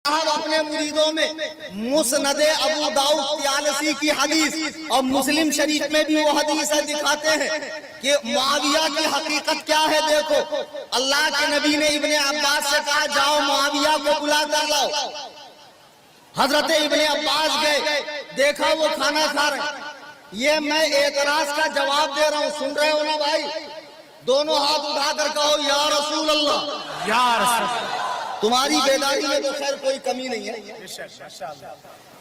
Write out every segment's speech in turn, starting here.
صاحب اپنے مریدوں میں مسند ابو داؤد 83 کی حدیث اور مسلم شریف میں بھی وہ حدیث دکھاتے ہیں کہ معاویہ کی حقیقت کیا ہے. دیکھو اللہ کے نبی نے ابن عباس سے کہا جاؤ معاویہ کو بلا کر لاؤ. حضرت ابن عباس گئے, دیکھا وہ کھانا کھا رہے ہیں. یہ میں اعتراض کا جواب دے رہا ہوں, سن رہے ہو نا بھائی؟ دونوں ہاتھ اٹھا کر کہو یا رسول اللہ. یا رسول اللہ. تمہاری بیداری میں تو خیر کوئی کمی نہیں ہے.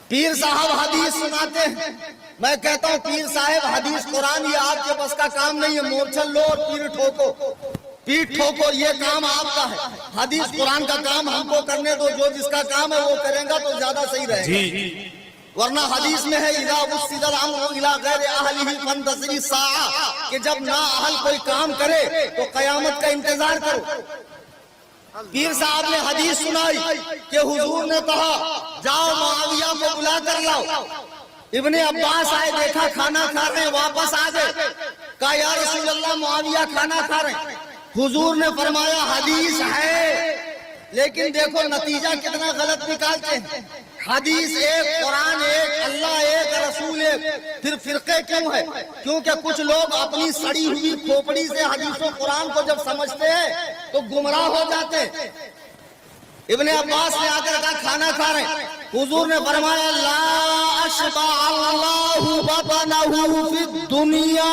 پیر صاحب حدیث سناتے ہیں, میں کہتا ہوں پیر صاحب حدیث قرآن یہ آپ کے بس کا کام نہیں ہے. مورچل لو اور پیٹ ٹھوکو یہ کام آپ کا ہے. حدیث قرآن کا کام ہم کو کرنے دو, جو جس کا کام ہے وہ کریں گا تو زیادہ صحیح رہے گا. ورنہ حدیث میں ہے اذا وسد الامر الى غیر اہلہ فانتظر الساعہ, کہ جب نا اہل کوئی کام کرے تو قیامت کا انتظار کرو. پیر صاحب نے حدیث سنائی کہ حضور نے کہا جاؤ معاویہ کو بلا کر لاؤ. ابن عباس آئے, دیکھا کھانا کھا رہے ہیں, واپس آ گئے. کہا یا رسول اللہ معاویہ کھانا کھا رہے ہیں. حضور نے فرمایا حدیث ہے, لیکن دیکھو نتیجہ کتنا غلط نکالتے ہیں. حدیث ایک, قرآن ایک, اللہ ایک, رسول ایک, پھر فرقے کیوں ہے؟ کیونکہ کچھ لوگ اپنی سڑی ہوئی کھوپڑی سے حدیث و قرآن کو جب سمجھتے ہیں تو گمراہ ہو جاتے ہیں. ابن عباس نے آ کر کہا کھانا کھا رہے ہیں. حضور نے فرمایا لا اشبع اللہ بطنہ فی الدنیا,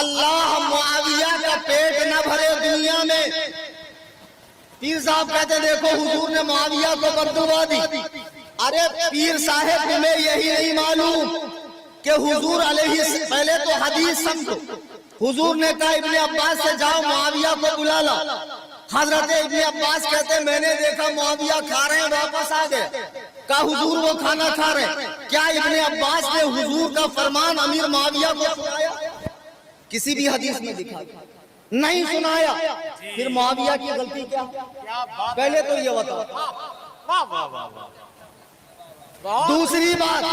اللہ معاویہ کا پیٹ نہ بھرے دنیا میں. پیر صاحب کہتے دیکھو حضور نے معاویہ کو بددعا دی. ارے پیر صاحب تمہیں یہی نہیں معلوم کہ حضور علیہ, پہلے تو حدیث سمجھو. حضور نے کہا ابن عباس سے جاؤ معاویہ کو بلا لا. حضرت ابن عباس کہتے میں نے دیکھا معاویہ کھا رہے ہیں, واپس آ گئے. کہا حضور وہ کھانا کھا رہے ہیں. کیا ابن عباس نے حضور کا فرمان امیر معاویہ کو سنایا؟ کسی بھی حدیث میں دکھا نہیں سنایا. پھر معاویہ کی غلطی کیا؟ پہلے تو یہ بتاؤ. دوسری بات,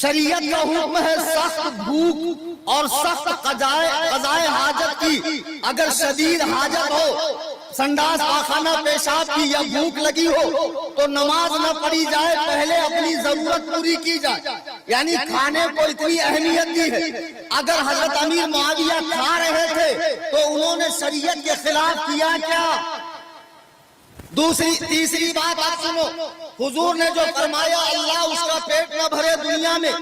شریعت کا حکم ہے سخت بھوک اور سخت قضائے حاجت کی. اگر شدید حاجت ہو, سنڈاس پاخانہ پیشاب کی یا بھوک لگی ہو تو نماز نہ پڑھی جائے, پہلے اپنی ضرورت پوری کی جائے. یعنی کھانے کو اتنی اہمیت دی ہے. اگر حضرت امیر معاویہ کھا رہے تھے تو انہوں نے شریعت کے خلاف کیا کیا؟ تیسری بات آپ سنو, حضور نے جو فرمایا اللہ اس کا پیٹ نہ بھرے دنیا میں,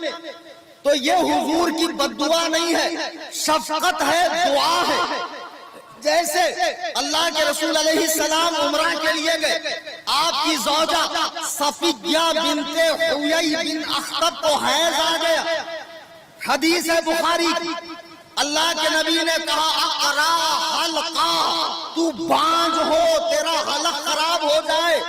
تو یہ حضور کی بددعا نہیں ہے, شفقت ہے, دعا ہے. جیسے اللہ کے رسول علیہ السلام عمرہ کے لیے گئے, آپ کی زوجہ صفیہ بنت حیی بن اخطب کو حیض آ گیا. حدیث ہے بخاری کی, اللہ کے نبی نے کہا اقرا حلقا, تو بانج ہو, تیرا حلق خراب ہو جائے.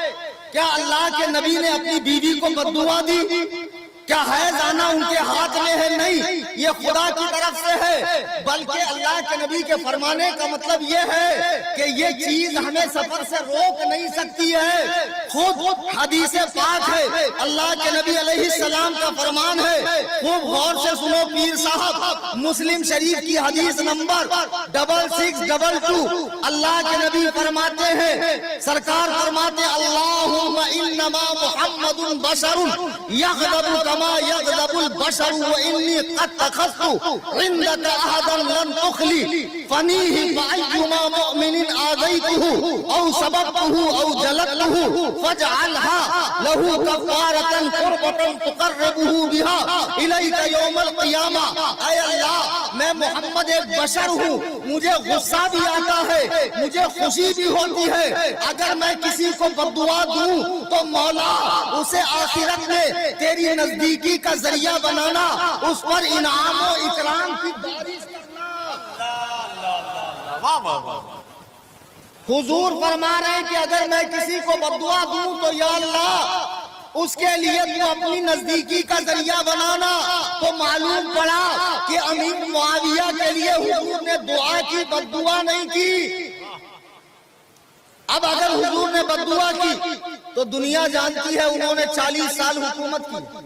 کیا اللہ کے نبی نے اپنی بیوی کو بددعا دی؟ کیا حیض آنا ان کے ہاتھ میں ہے؟ نہیں, یہ خدا کی طرف سے ہے. بلکہ اللہ کے نبی کے فرمانے کا مطلب یہ ہے کہ یہ چیز ہمیں سفر سے روک نہیں سکتی ہے. خود حدیث پاک ہے, اللہ کے نبی علیہ السلام کا فرمان ہے. خوب غور سے سنو پیر صاحب, مسلم شریف کی حدیث نمبر 6622, اللہ کے نبی فرماتے ہیں, سرکار فرماتے اللہم انما محمد بشر یغضب يغضب البشر وإني قد تخذت عندك عهدا لن تخلي فنيه فأيما مؤمن آذيته أو سببته أو جلدته فاجعلها له كفارة قربة تقربه بها إليك يوم القيامة. اے اللہ, میں محمد ایک بشر ہوں, مجھے غصہ بھی آتا ہے, مجھے خوشی بھی ہوتی ہے. اگر میں کسی کو بددعا دوں تو مولا اسے آخرت میں تیری نزدیکی کا ذریعہ بنانا, اس پر انعام و اکرام کی بارش کرنا. حضور فرما رہے ہیں کہ اگر میں کسی کو بددعا دوں تو یا اللہ اس کے لیے تو اپنی نزدیکی کا ذریعہ بنانا. تو معلوم پڑا کہ امیر معاویہ کے لیے حضور نے دعا کی, بددعا نہیں کی. اب اگر حضور نے بددعا کی تو دنیا جانتی ہے انہوں نے 40 سال حکومت کی.